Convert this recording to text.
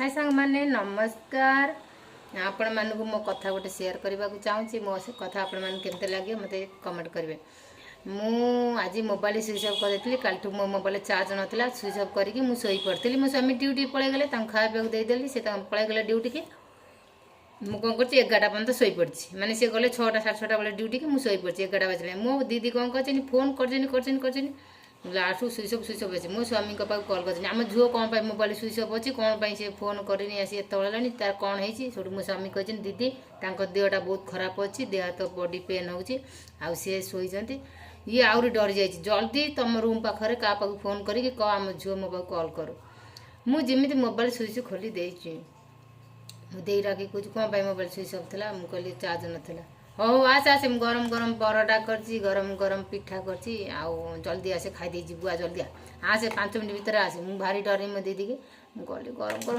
हाय सांग माने नमस्कार। आपण मानक मो कथा गोटे शेयर करने को चाहूँगी। मो से कथा आपण मान केमते लगे मते कमेंट करेंगे। मु आज मोबाइल स्विच ऑफ कर देती। कल मो मोबाइल चार्ज नाला स्विच ऑफ करके मुझे शोई पड़ी। मो स्वामी ड्यूटी पलि गले खाया देदेली से पलि गले ड्यूटी की मु कौन कर 11टा पर्यटन शोई पड़ी। माने सी गले 6टा 6:30 बेले ड्यूटी की मुझे शोई पड़ी 11टा बजे। मो दीदी कौन कर फोन कर लास्ट स्विच ऑफ अच्छे मो स्वामी पाक कल कर आम झुओ कौन मोबाइल स्विच ऑफ अच्छी कौन से फोन करनी आसी एतला तार कौन है मो स्वामी कहते दीदी देहटा बहुत खराब अच्छी देह हाथ बॉडी पेन हो सी शोचती ये आहरी डरी जा जल्दी तुम रूम पाखे क्या पाक फोन करके कह आम झुओ मो पाक कल कर मुझे मोबाइल स्विच खोली देदी डाक कह कौन मोबाइल स्विच ऑफ था मुझे कहली चार्ज नाला हो आस आसे गरम गरम परोटा करची गरम गरम पिठा करची आउ जल्दी आसे खाई दे बुआ जल्दी आसे 5 मिनट भीतर आसे मुझे भारी डरे मो दीदी के कहली गरम गरम